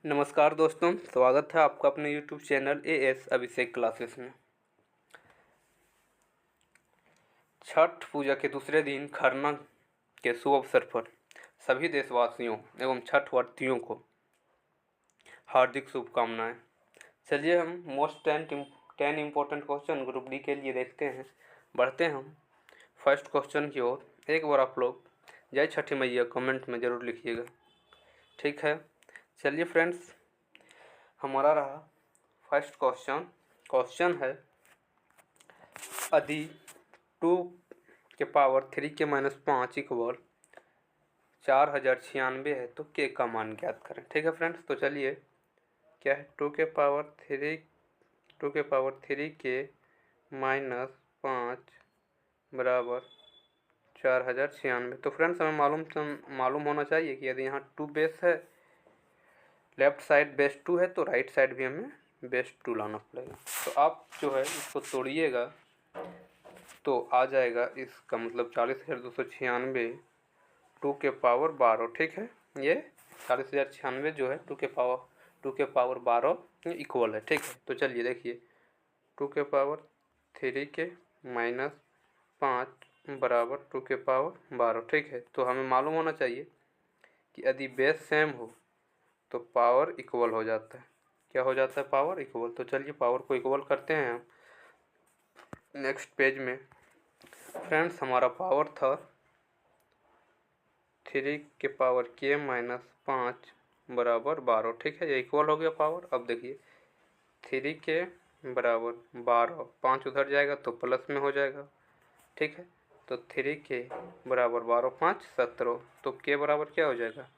नमस्कार दोस्तों, स्वागत है आपका अपने यूट्यूब चैनल एएस अभिषेक क्लासेस में। छठ पूजा के दूसरे दिन खरना के शुभ अवसर पर सभी देशवासियों एवं छठ व्रतियों को हार्दिक शुभकामनाएं। चलिए हम most 10 important question group D के लिए देखते हैं। बढ़ते हैं हम फर्स्ट क्वेश्चन की ओर। एक बार आप लोग जय छठी मैया कमेंट में ज़रूर लिखिएगा, ठीक है। चलिए फ्रेंड्स, हमारा रहा फर्स्ट क्वेश्चन है यदि 2 के पावर 3 के -5 इक्वल 4096 है तो के का मान ज्ञात करें। ठीक है फ्रेंड्स, तो चलिए क्या है 2 के पावर 3 के -5 बराबर 4096। तो फ्रेंड्स हमें मालूम होना चाहिए कि यदि यहाँ 2 बेस है, लेफ्ट साइड बेस 2 है तो राइट साइड भी हमें बेस 2 लाना पड़ेगा। तो आप जो है इसको तोड़िएगा तो आ जाएगा इसका मतलब 40,296 2 के पावर 12। ठीक है, ये 40,096 जो है 2 के पावर 12 इक्वल है। ठीक है, तो चलिए देखिए 2 के पावर 3 के -5 बराबर 2 के पावर 12। ठीक है, तो हमें मालूम होना चाहिए कि यदि बेस सेम हो तो पावर इक्वल हो जाता है। क्या हो जाता है? Power equal. तो चलिए पावर को इक्वल करते हैं हम नेक्स्ट पेज में। फ्रेंड्स हमारा पावर था 3 के पावर के -5 बराबर 12। ठीक है, ये इक्वल हो गया पावर। अब देखिए 3 के बराबर 12, 5 उधर जाएगा तो प्लस में हो जाएगा। ठीक है, तो 3 के बराबर 12, 5 17। तो के बराबर क्या हो जाएगा?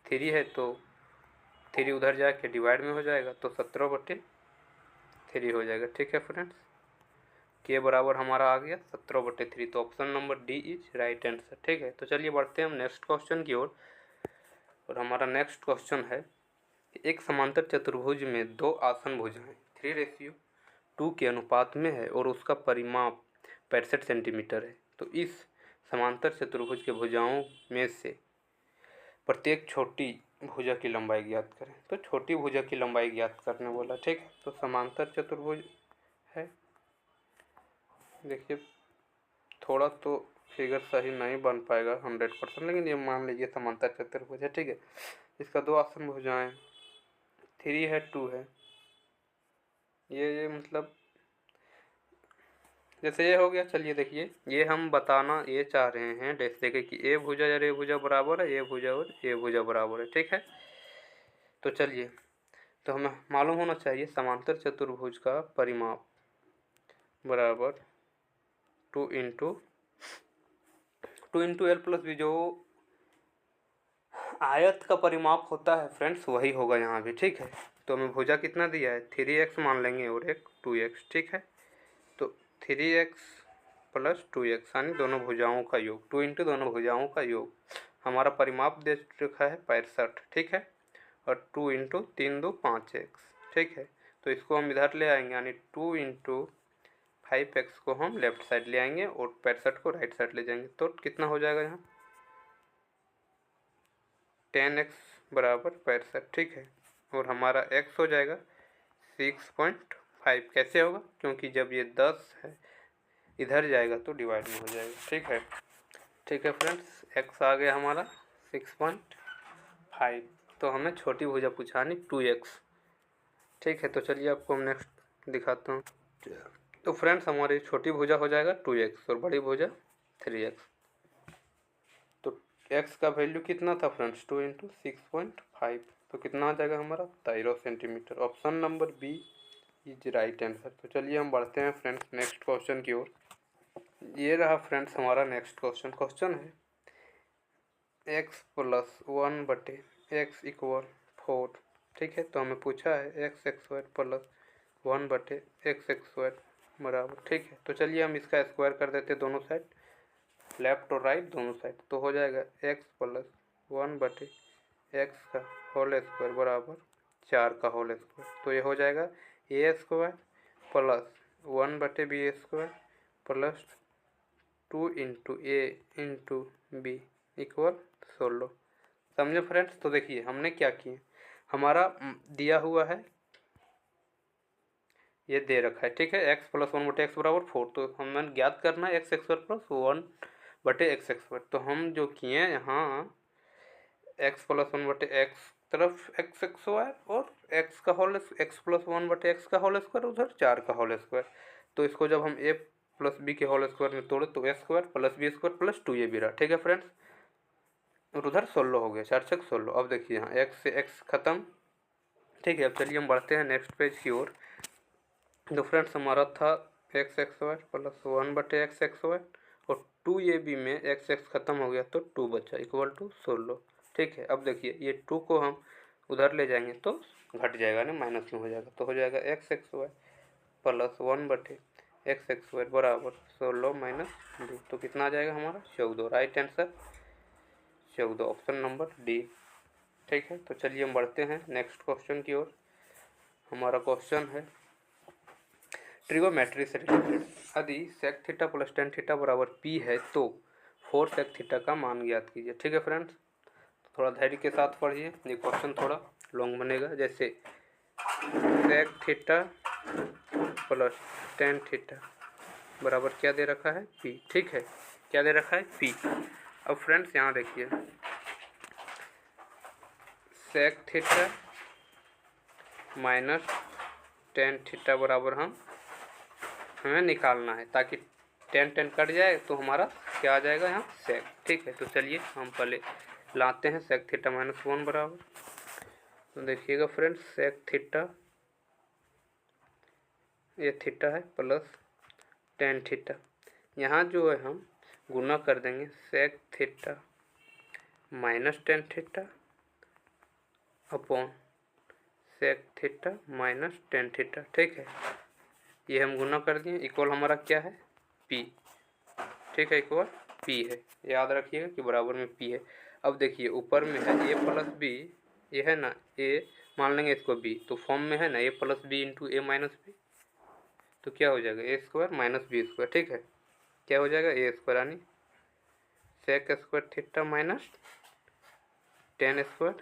3 है तो 3 उधर जाके डिवाइड में हो जाएगा तो 17/3 हो जाएगा। ठीक है फ्रेंड्स, के बराबर हमारा आ गया 17/3। तो option number D is right answer. ठीक है, तो चलिए बढ़ते हैं हम नेक्स्ट क्वेश्चन की ओर। और हमारा नेक्स्ट क्वेश्चन है एक समांतर चतुर्भुज में 2 आसन भुजाएं 3:2 के अनुपात में है और उसका परिमाप 65 सेंटीमीटर है। तो इस समांतर चतुर्भुज के भुजाओं में से प्रत्येक छोटी भुजा की लंबाई ज्ञात करें। तो छोटी भुजा की लंबाई ज्ञात करने बोला। ठीक है, तो समांतर चतुर्भुज है। देखिए थोड़ा तो फिगर सही नहीं बन पाएगा 100%, लेकिन ये मान लीजिए समांतर चतुर्भुज है। ठीक है, इसका 2 आसन भुजाएं 3 है 2 है। ये मतलब जैसे ये हो गया। चलिए देखिए ये हम बताना ये चाह रहे हैं, देखिए कि ए भुजा और ए भुजा बराबर है, ए भुजा और ए भुजा बराबर है। ठीक है, तो चलिए तो हमें मालूम होना चाहिए समांतर चतुर्भुज का परिमाप बराबर 2 इंटू एल प्लस बी। जो आयत का परिमाप होता है फ्रेंड्स वही होगा यहाँ भी। ठीक है, तो हमें भुजा कितना दिया है 3x मान लेंगे और एक 2x। ठीक है, तो 3x प्लस 2x यानी दोनों भुजाओं का योग, 2 इंटू दोनों भुजाओं का योग। हमारा परिमाप दे रखा है 65। ठीक है, और 2 इंटू 3 2 5x। ठीक है, तो इसको हम इधर ले आएंगे यानी 2 इंटू 5x को हम लेफ्ट साइड ले आएंगे और 65 को राइट साइड ले जाएंगे। तो कितना हो जाएगा यहाँ 10x बराबर 65। ठीक है, और हमारा x हो जाएगा 6.5। कैसे होगा? क्योंकि जब ये 10 है इधर जाएगा तो डिवाइड में हो जाएगा। ठीक है फ्रेंड्स, x आ गया हमारा 6.5। तो हमें छोटी भुजा पूछानी 2x। ठीक है, तो चलिए आपको हम नेक्स्ट दिखाता हूँ। तो फ्रेंड्स हमारी छोटी भुजा हो जाएगा 2x और बड़ी भुजा 3x। तो x का वैल्यू कितना था फ्रेंड्स 2 इंटू 6.5, तो कितना आ जाएगा हमारा 13 centimetre. Option number B is right answer. तो चलिए हम बढ़ते हैं फ्रेंड्स नेक्स्ट क्वेश्चन की ओर। ये रहा फ्रेंड्स हमारा नेक्स्ट क्वेश्चन है x प्लस 1/x इक्वल 4। ठीक है, तो हमें पूछा है x² प्लस 1/x² बराबर। ठीक है, तो चलिए हम इसका स्क्वायर कर देते हैं दोनों साइड, लेफ्ट और राइट दोनों साइड। तो हो जाएगा x प्लस 1/x का होल स्क्वायर बराबर 4 का होल स्क्वायर। तो ये हो जाएगा a² plus 1/b² plus 2 into A into B equal 16। समझे फ्रेंड्स? तो देखिए हमने क्या किए, हमारा दिया हुआ है, ये दे रखा है, ठीक है, x प्लस 1/x बराबर 4। तो हमें ज्ञात करना है x² प्लस 1/x²। तो हम जो किए यहाँ x प्लस 1/x तरफ x² और x का होल x प्लस 1/x का होल स्क्वायर, उधर 4 का होल स्क्वायर। तो इसको जब हम a प्लस बी के होल स्क्वायर में तोड़े तो a² plus b² plus 2ab रहा, ठीक है फ्रेंड्स। और उधर 16 हो गया, 4×6 = 16। अब देखिए यहाँ x से x खत्म, ठीक है। अब चलिए हम बढ़ते हैं नेक्स्ट पेज की ओर। तो फ्रेंड्स हमारा था x² प्लस 1/x² और 2ab में x खत्म हो गया तो 2 बचा = 16, ठीक है। अब देखिए ये 2 को हम उधर ले जाएंगे तो घट जाएगा ना, माइनस में हो जाएगा, तो हो जाएगा x² प्लस 1/x² बराबर 16 माइनस 2। तो कितना आ जाएगा हमारा 14। Right answer 14, option number D, ठीक है। तो चलिए हम बढ़ते हैं नेक्स्ट क्वेश्चन की ओर। हमारा क्वेश्चन है ट्रिगोमेट्री से रिलेटेड। यदि sec theta plus tan theta बराबर p है तो 4 sec थीटा का मान ज्ञात कीजिए, ठीक है फ्रेंड्स। थोड़ा धैर्य के साथ पढ़िए, ये क्वेश्चन थोड़ा लॉन्ग बनेगा। जैसे sec theta plus tan theta बराबर क्या दे रखा है p, ठीक है, क्या दे रखा है p। अब फ्रेंड्स यहाँ देखिए sec theta minus tan theta बराबर हमें निकालना है, ताकि tan कट जाए तो हमारा क्या आ जाएगा यहाँ sec, ठीक है। तो चलिए हम पहले लाते हैं sec थीटा माइनस 1 बराबर। तो देखिएगा फ्रेंड्स sec थीटा, ये थीटा है, प्लस tan थीटा, यहाँ जो है हम गुना कर देंगे sec theta minus tan theta upon sec theta minus tan theta, ठीक है। ये हम गुना कर दिए, इक्वल हमारा क्या है p, ठीक है, इक्वल p है। याद रखिएगा कि बराबर में p है। अब देखिए ऊपर में है a प्लस बी, ये है ना a, मान लेंगे इसको b, तो फॉर्म में है ना a plus B into A minus B, तो क्या हो जाएगा a² माइनस b², ठीक है। क्या हो जाएगा a² यानी sec² theta minus tan²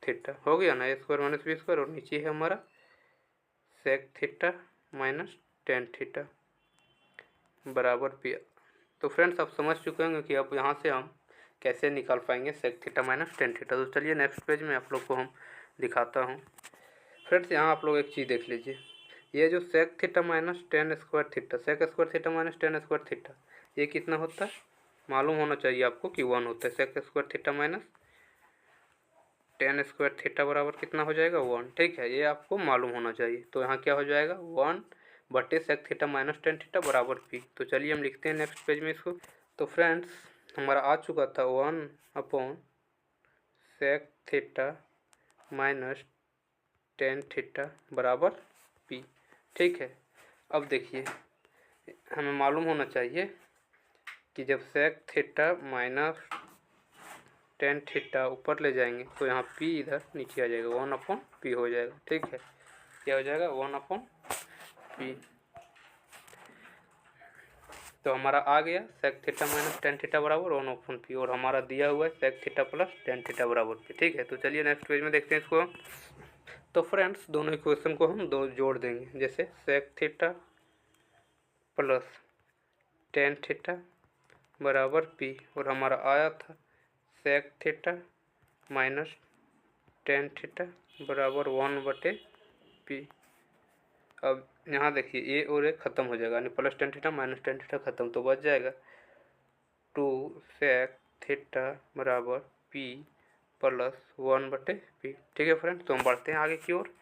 theta, हो गया ना a² माइनस b² और नीचे है हमारा sec theta minus tan theta बराबर p। तो फ्रेंड्स आप समझ चुके होंगे कि अब यहाँ से हम कैसे निकाल पाएंगे sec theta minus tan theta. तो चलिए नेक्स्ट पेज में आप लोग को हम दिखाता हूँ। फ्रेंड्स यहाँ आप लोग एक चीज़ देख लीजिए, ये जो sec theta minus tan² theta, sec² theta minus tan² theta, ये कितना होता है मालूम होना चाहिए आपको कि 1 होता है। sec² theta minus tan² theta बराबर कितना हो जाएगा 1, ठीक है, ये आपको मालूम होना चाहिए। तो यहाँ क्या हो जाएगा 1/sec theta minus tan theta बराबर p। तो चलिए हम लिखते हैं नेक्स्ट पेज में इसको। तो फ्रेंड्स हमारा आ चुका था 1/sec theta minus tan theta बराबर p, ठीक है। अब देखिए हमें मालूम होना चाहिए कि जब sec theta minus tan theta ऊपर ले जाएंगे तो यहाँ p इधर नीचे आ जाएगा, 1/p हो जाएगा, ठीक है। क्या हो जाएगा 1/p। तो हमारा आ गया sec theta minus tan theta बराबर 1/p और हमारा दिया हुआ है sec theta plus tan theta बराबर p, ठीक है। तो चलिए नेक्स्ट पेज में देखते हैं इसको। तो फ्रेंड्स दोनों इक्वेशन को हम दो जोड़ देंगे, जैसे sec theta plus tan theta बराबर p और हमारा आया था sec theta minus tan theta बराबर 1/p। अब यहाँ देखिए ए और ए खत्म हो जाएगा, यानी plus tan theta minus tan theta खत्म, तो बच जाएगा 2 sec थीटा बराबर p प्लस 1/p, ठीक है फ्रेंड्स। तो हम बढ़ते हैं आगे की ओर।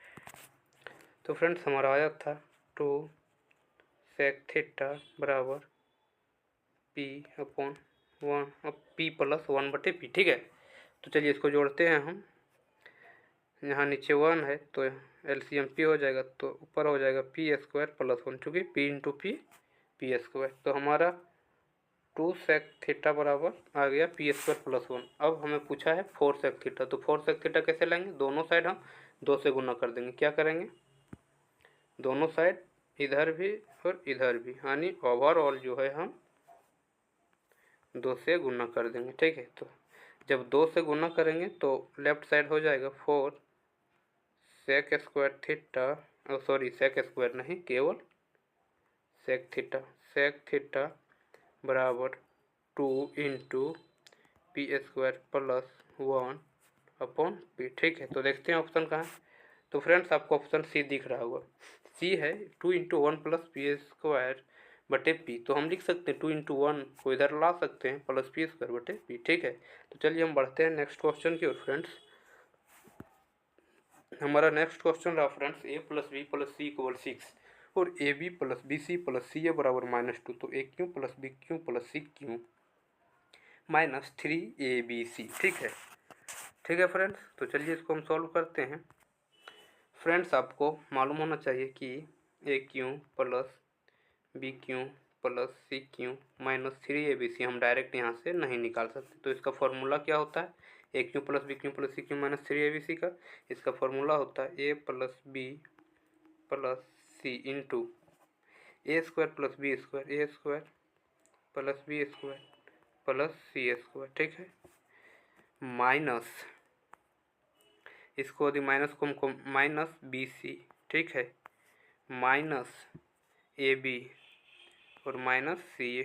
तो फ्रेंड्स हमारा आया था 2 sec थीटा बराबर p अपॉन 1 अब p प्लस 1/p, ठीक है। तो चलिए इसको जोड़ते हैं हम, यहाँ नीचे 1 है तो एलसीएम p हो जाएगा, तो ऊपर हो जाएगा p² प्लस 1, चूँकि p इंटू p² तो हमारा 2 sec थीटा बराबर आ गया p² प्लस 1। अब हमें पूछा है 4 sec थीटा, तो 4 sec थीटा कैसे लाएंगे, दोनों साइड हम 2 से गुना कर देंगे। क्या करेंगे दोनों साइड इधर भी और इधर भी, यानी ओवरऑल जो है हम 2 से गुना कर देंगे, ठीक है। तो जब 2 से गुना करेंगे तो लेफ्ट साइड हो जाएगा 4 sec square theta, sorry sec square नहीं, केवल सेक थीटा बराबर 2 into P square plus 1/p। ठीक है, तो देखते हैं ऑप्शन कहाँ है। तो फ्रेंड्स आपको ऑप्शन सी दिख रहा होगा, सी है 2 इंटू 1 प्लस पी स्क्वायर बटे पी। तो हम लिख सकते हैं 2 इंटू 1 को इधर ला सकते हैं प्लस पी स्क्वायर बटे पी। ठीक है, तो चलिए हम बढ़ते हैं नेक्स्ट क्वेश्चन की ओर। फ्रेंड्स हमारा नेक्स्ट क्वेश्चन रहा friends A plus B plus C equal 6 और A B plus B C plus C A बराबर -2। तो A cube plus B cube plus C cube -3abc। ठीक है फ्रेंड्स, तो चलिए इसको हम सॉल्व करते हैं। फ्रेंड्स आपको मालूम होना चाहिए कि A cube plus B cube plus C cube -3abc हम डायरेक्ट यहाँ से नहीं निकाल सकते। तो इसका फॉर्मूला क्या होता है, A cube plus B cube plus C cube -3abc का इसका फॉर्मूला होता है A plus B plus C into A square plus B square, A square plus B square plus C square. ठीक है, माइनस इसको यदि माइनस को हमको माइनस बी सी, ठीक है, माइनस ए बी और माइनस सी ए।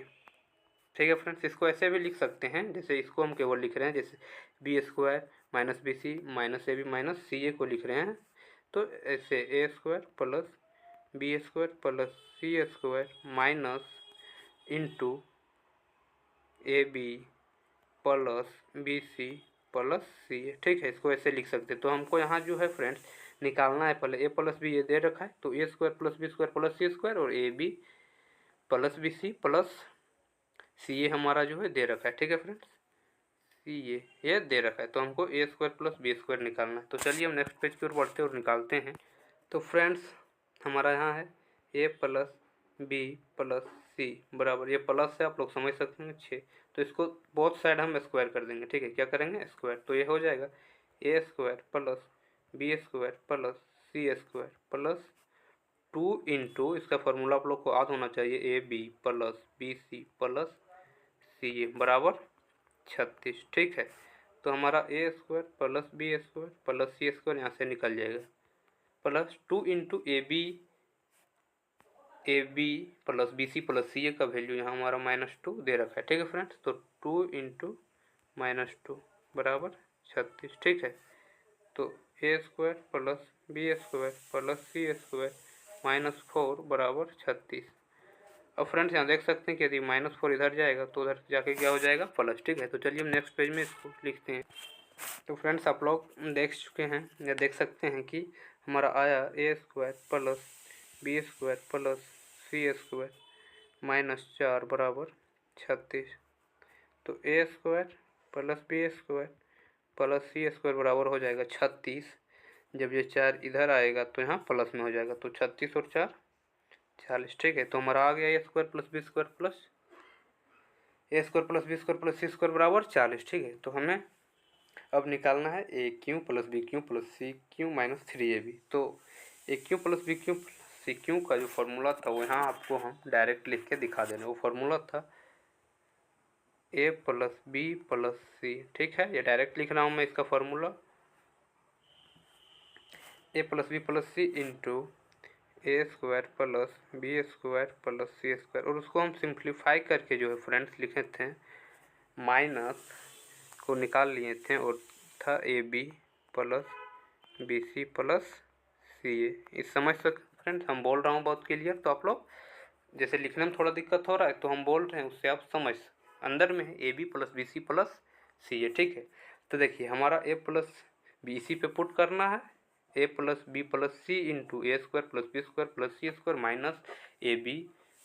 ठीक है फ्रेंड्स, इसको ऐसे भी लिख सकते हैं, जैसे इसको हम केवल लिख रहे हैं, जैसे B square minus B C minus A B minus C A को लिख रहे हैं। तो ऐसे A square plus B square plus C square minus into A B plus B C plus C A. ठीक है, इसको ऐसे लिख सकते हैं। तो हमको यहाँ जो है फ्रेंड्स निकालना है, पहले ए प्लस बी ये दे रखा है, तो A square plus B square plus C square और A B plus B C plus C A हमारा जो है दे रखा है। ठीक है फ्रेंड्स, सी ए ये दे रखा है, तो हमको ए स्क्वायर प्लस बी स्क्वायर निकालना है। तो चलिए हम नेक्स्ट पेज की ओर बढ़ते और निकालते हैं। तो फ्रेंड्स हमारा यहाँ है ए प्लस बी प्लस सी बराबर, ये प्लस है आप लोग समझ सकते हैं 6, तो इसको बोथ साइड हम स्क्वायर कर देंगे। ठीक है, क्या करेंगे स्क्वायर, तो ये हो जाएगा A square plus B square plus C square plus 2 into इसका फार्मूला आप लोग को याद होना चाहिए A B plus B C plus C A बराबर 36। ठीक है, तो हमारा A square plus B square plus C square यहाँ से निकल जाएगा, plus 2 into A B plus B C plus C A का वैल्यू यहाँ हमारा -2 दे रखा है। ठीक है फ्रेंड्स, तो 2 इंटू -2 बराबर 36। ठीक है, तो A square plus B square plus C square -4 बराबर 36। अब फ्रेंड्स यहाँ देख सकते हैं कि यदि -4 इधर जाएगा तो उधर जाके क्या हो जाएगा प्लस। ठीक है, तो चलिए हम नेक्स्ट पेज में इसको लिखते हैं। तो फ्रेंड्स आप लोग देख चुके हैं या देख सकते हैं कि हमारा आया A square plus B square plus C square -4 बराबर 36। तो A square plus B square plus C square बराबर हो जाएगा 36। जब ये 4 इधर आएगा तो यहाँ प्लस में हो जाएगा, तो 36 और 4 40। ठीक है, तो हमारा आ गया A square plus B square plus A square plus B square plus C square बराबर 40। ठीक है, तो हमें अब निकालना है A cube plus B cube plus C cube -3ab। तो A cube plus B cube plus C cube का जो फार्मूला था वो यहाँ आपको हम डायरेक्ट लिख के दिखा देना। वो फार्मूला था A plus B plus C. ठीक है, ये डायरेक्ट लिख रहा हूँ मैं इसका formula, A plus B plus C into A square plus B square plus C square, और उसको हम सिंप्लीफाई करके जो है फ्रेंड्स लिखे थे, माइनस को निकाल लिए थे और था A B plus B C plus C A. इस समझ सकते फ्रेंड्स, हम बोल रहा हूँ बहुत क्लियर, तो आप लोग जैसे लिखने में थोड़ा दिक्कत हो रहा है तो हम बोल रहे हैं उससे आप समझ, अंदर में है A B plus B C plus C A. ठीक है, तो देखिए हमारा ए प्लस बी सी पे पुट करना है, A plus B plus C into A square plus B square plus C square minus A B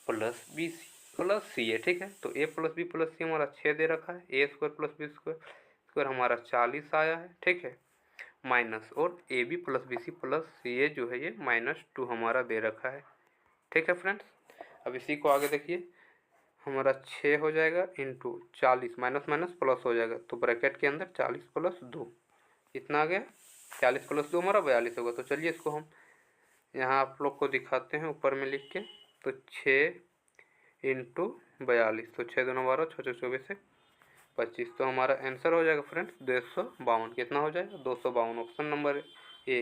plus B C plus C A. ठीक है, तो A plus B plus C हमारा 6 दे रखा है, A square plus B square हमारा 40 आया है। ठीक है, माइनस और A B plus B C plus C A जो है ये -2 हमारा दे रखा है। ठीक है फ्रेंड्स, अब इसी को आगे देखिए, हमारा 6 हो जाएगा इंटू 40 माइनस माइनस प्लस हो जाएगा, तो ब्रैकेट के अंदर 40 + 2 इतना आ गया, 40 + 2 हमारा 42 होगा। तो चलिए इसको हम यहाँ आप लोग को दिखाते हैं ऊपर में लिख के, तो 6 इंटू 42, तो 6 दूना 12 6 6 24 से 25, तो हमारा आंसर हो जाएगा फ्रेंड्स 252। कितना हो जाएगा 252, option number A.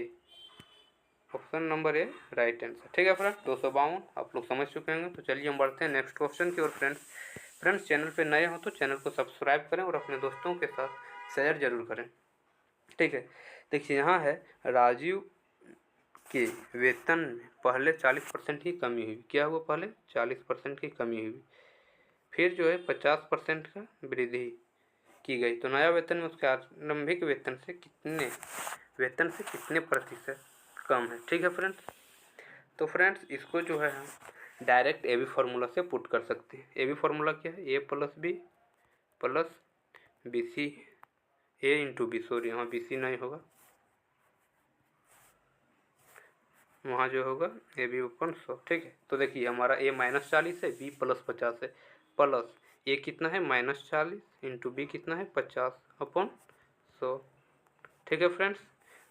Option number A right answer. ठीक है फ्रेंड्स, 252 आप लोग समझ चुके होंगे। तो चलिए हम बढ़ते हैं नेक्स्ट क्वेश्चन की ओर। फ्रेंड्स चैनल पे नए हो तो चैनल को सब्सक्राइब करें और अपने दोस्तों के साथ शेयर जरूर करें। ठीक है, देखिए यहाँ है राजीव के वेतन में पहले 40% की कमी हुई। क्या हुआ? पहले 40% की कमी हुई, फिर जो है 50% का वृद्धि की गई। तो नया वेतन में उसके आरंभिक वेतन से कितने प्रतिशत कम है। ठीक है फ्रेंड्स, तो फ्रेंड्स इसको जो है हम डायरेक्ट ए बी फार्मूला से पुट कर सकते हैं। ए बी फार्मूला क्या है? A plus B C, A into B, sorry यहाँ बी सी नहीं होगा, वहाँ जो होगा ए बी अपन 100। ठीक है, तो देखिए हमारा ए -40 है, बी +50 है, प्लस ए कितना है -40 इंटू बी कितना है 50 अपन 100। ठीक है फ्रेंड्स,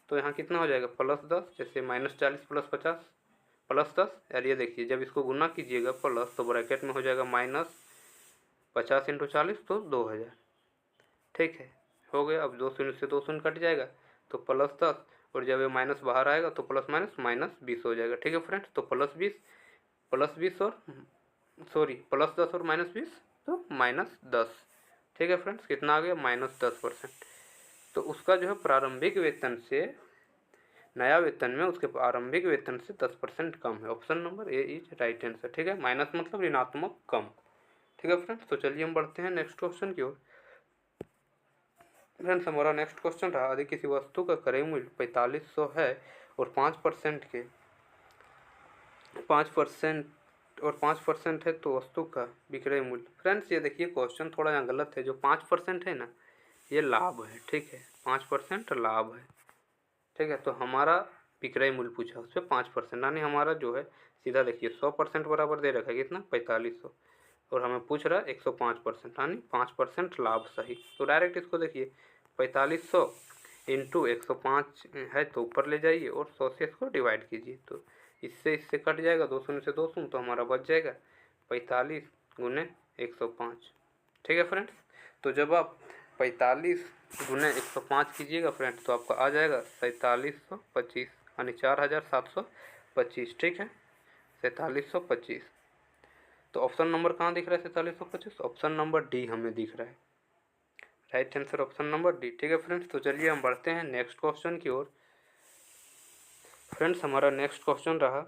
तो यहाँ कितना हो जाएगा +10, जैसे -40 + 50 +10। यार ये देखिए जब इसको गुना कीजिएगा प्लस तो ब्रैकेट में हो जाएगा -50 इंटू 40 तो 2000। ठीक है, हो गया। अब 2 शून्य से 2 शून्य कट जाएगा तो +10, और जब ये माइनस बाहर आएगा तो प्लस माइनस -20 हो जाएगा। ठीक है फ्रेंड्स, तो +20 और सॉरी +10 और -20 तो -10। ठीक है फ्रेंड्स, कितना आ गया -10%। तो उसका जो है प्रारंभिक वेतन से नया वेतन में उसके प्रारंभिक वेतन से 10% कम है। Option number A is right answer. ठीक है, माइनस मतलब ऋणात्मक कम। ठीक है फ्रेंड्स, तो चलिए हम बढ़ते हैं नेक्स्ट क्वेश्चन की ओर। फ्रेंड्स हमारा नेक्स्ट क्वेश्चन रहा, यदि किसी वस्तु का क्रय मूल्य 4500 है और 5% है तो वस्तु का विक्रय मूल्य। फ्रेंड्स ये देखिए क्वेश्चन थोड़ा यहाँ गलत है। जो 5% है ना, ये लाभ है। ठीक है, 5% लाभ है। ठीक है, तो हमारा विक्रय मूल्य पूछा, उस पर 5%, यानी हमारा जो है सीधा देखिए 100% बराबर दे रखा है कितना 4500, और हमें पूछ रहा है 105%, यानी 5% लाभ सही। तो डायरेक्ट इसको देखिए 4500 इंटू 105 है तो ऊपर ले जाइए और 100 से इसको डिवाइड कीजिए, तो इससे कट जाएगा 2 शून्य से 2 शून्य, तो हमारा बच जाएगा 45 गुने 105। ठीक है फ्रेंड्स, तो जब आप 45 गुने 105 कीजिएगा फ्रेंड्स तो आपका आ जाएगा 4725, यानी 4725। ठीक है, 4725। तो ऑप्शन नंबर कहाँ दिख रहा है 4725? ऑप्शन नंबर डी हमें दिख रहा है। Right answer option number D. ठीक है फ्रेंड्स, तो चलिए हम बढ़ते हैं नेक्स्ट क्वेश्चन की ओर। फ्रेंड्स हमारा नेक्स्ट क्वेश्चन रहा,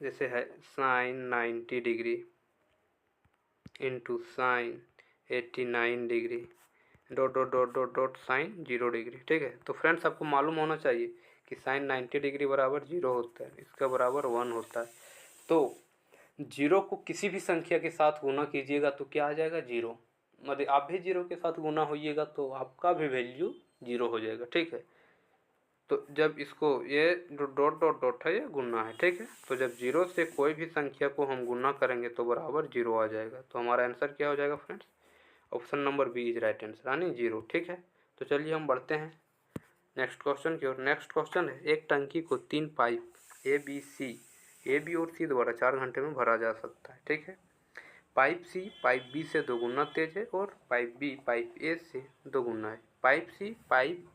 जैसे है sin 90 degree into sin 89 degree dot dot dot dot dot sine 0 degree. ठीक है, तो फ्रेंड्स आपको मालूम होना चाहिए कि sin 90 डिग्री बराबर 0 होता है, इसका बराबर 1 होता है। तो 0 को किसी भी संख्या के साथ गुना कीजिएगा तो क्या आ जाएगा 0, मतलब आप भी 0 के साथ गुना होइएगा तो आपका भी वैल्यू 0 हो जाएगा। ठीक है, तो जब इसको ये डॉट डॉट डॉट है ये गुना है। ठीक है, तो जब 0 से कोई भी संख्या को हम गुना करेंगे तो बराबर 0 आ जाएगा। तो हमारा आंसर क्या हो जाएगा friends? Option number B is right answer, यानी 0। ठीक है, तो चलिए हम बढ़ते हैं नेक्स्ट क्वेश्चन की ओर। नेक्स्ट क्वेश्चन है, एक टंकी को 3 पाइप ए बी और सी द्वारा 4 घंटे में भरा जा सकता है। ठीक है, पाइप सी पाइप बी से 2 गुना तेज है और पाइप बी पाइप ए से 2 गुना है। पाइप सी पाइप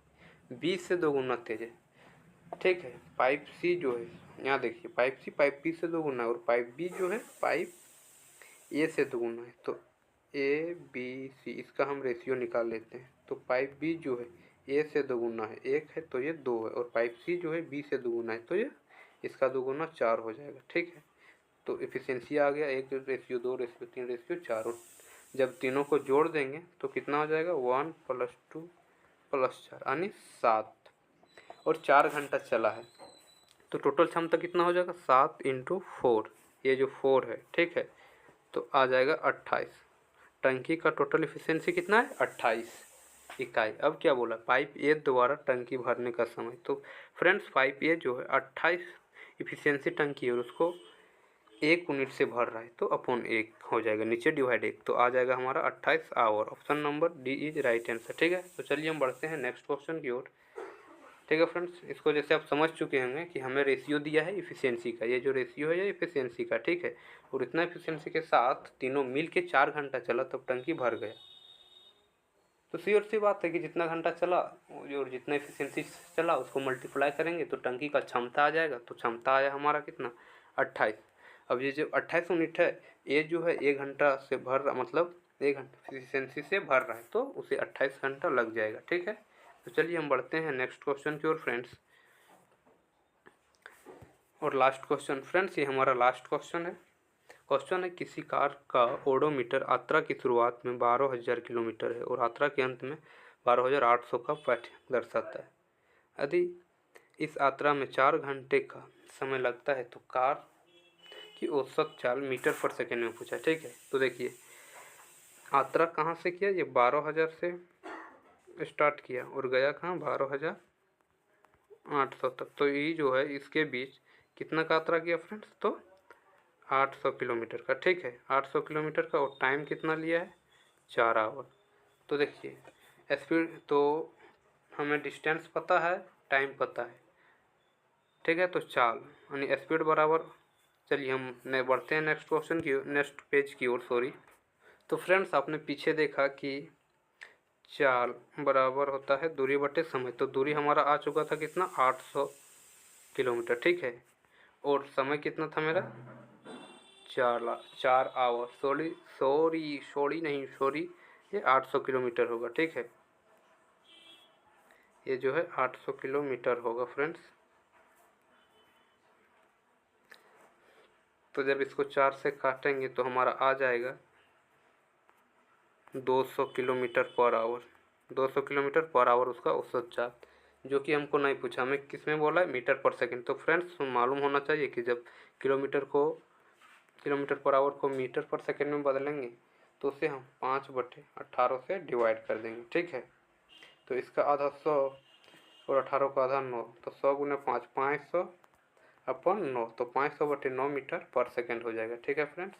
बी से 2 गुना तेज है। ठीक है, पाइप सी जो है, यहाँ देखिए पाइप सी पाइप बी से 2 गुना है और पाइप बी जो है पाइप ए से 2 गुना है। तो ए बी सी इसका हम रेशियो निकाल लेते हैं। तो पाइप बी जो है ए से 2 गुना है 1 है तो ये 2 है, और पाइप सी जो है बी से 2 गुना है तो ये इसका 2 गुना 4 हो जाएगा। ठीक है, तो एफिशिएंसी आ गया 1:2:3:4, और जब तीनों को जोड़ देंगे तो कितना हो जाएगा 1 + 2 + 4 यानी 7, और 4 घंटा चला है तो टोटल क्षमता कितना हो जाएगा 7 × 4, ये जो 4 है। ठीक है, तो आ जाएगा 28। टंकी का टोटल एफिशिएंसी कितना है 28 इकाई। अब क्या बोला, पाइप ए द्वारा टंकी भरने का समय। तो फ्रेंड्स पाइप ए जो है 28 एफिशिएंसी टंकी है और उसको 1 यूनिट से भर रहा है तो अपॉन 1 हो जाएगा, नीचे डिवाइड 1, तो आ जाएगा हमारा 28 hour. Option number D is right answer. ठीक है, तो चलिए हम बढ़ते हैं नेक्स्ट क्वेश्चन की ओर। ठीक है फ्रेंड्स, इसको जैसे आप समझ चुके होंगे कि हमें रेशियो दिया है इफिशियंसी का, ये जो रेशियो है ये इफिशियंसी का। ठीक है, और इतना इफिशियंसी के साथ तीनों मिल के 4 घंटा चला तब टंकी भर गया। तो सी और सी बात है कि जितना घंटा चला और जितना एफिशिएंसी चला उसको मल्टीप्लाई करेंगे तो टंकी का क्षमता आ जाएगा। तो क्षमता आया हमारा कितना 28। अब ये जो 28 यूनिट है ये जो है 1 घंटा से भर रहा, मतलब 1 घंटा एफिशिएंसी से भर रहा है तो उसे 28 घंटा लग जाएगा। ठीक है, तो चलिए हम बढ़ते हैं नेक्स्ट क्वेश्चन की ओर फ्रेंड्स। और लास्ट क्वेश्चन फ्रेंड्स, ये हमारा लास्ट क्वेश्चन है। क्वेश्चन है किसी कार का ओडोमीटर यात्रा की शुरुआत में 12,000 किलोमीटर है और यात्रा के अंत में 12,800 का पथ दर्शाता है। यदि इस यात्रा में 4 घंटे का समय लगता है तो कार की औसत चाल मीटर पर सेकेंड में पूछा। ठीक है, तो देखिए यात्रा कहाँ से किया, ये 12,000 से स्टार्ट किया और गया कहाँ 12,800 तक। तो ये जो है इसके बीच कितना का यात्रा किया फ्रेंड्स, तो 800 किलोमीटर का। ठीक है, 800 किलोमीटर का, और टाइम कितना लिया है 4 आवर। तो देखिए स्पीड तो हमें डिस्टेंस पता है, टाइम पता है। ठीक है, तो चाल यानी स्पीड बराबर, चलिए हम बढ़ते हैं नेक्स्ट क्वेश्चन की, नेक्स्ट पेज की ओर सॉरी। तो फ्रेंड्स आपने पीछे देखा कि चाल बराबर होता है दूरी बटे समय। तो दूरी हमारा आ चुका था कितना 800 किलोमीटर। ठीक है, और समय कितना था मेरा 4 आवर। सॉरी ये 800 किलोमीटर होगा। ठीक है, ये जो है 800 किलोमीटर होगा फ्रेंड्स। तो जब इसको 4 से काटेंगे तो हमारा आ जाएगा 200 kilometre per hour. 200 kilometre per hour उसका औसत चाल, जो कि हमको नहीं पूछा, हमें किस में बोला है मीटर पर सेकंड। तो फ्रेंड्स मालूम होना चाहिए कि जब किलोमीटर पर आवर को मीटर पर सेकंड में बदलेंगे तो उसे हम 5/18 से डिवाइड कर देंगे। ठीक है, तो इसका आधा 100 और 18 का आधा 9, तो 100 गुने 5 500/9, तो 500/9 मीटर पर सेकंड हो जाएगा। ठीक है फ्रेंड्स,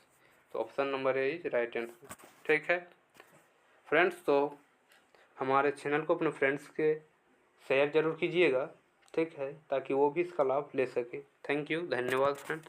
तो option number A is right answer. ठीक है फ्रेंड्स, तो हमारे चैनल को अपने फ्रेंड्स के शेयर ज़रूर कीजिएगा। ठीक है, ताकि वो भी इसका लाभ ले सके। थैंक यू, धन्यवाद फ्रेंड्स।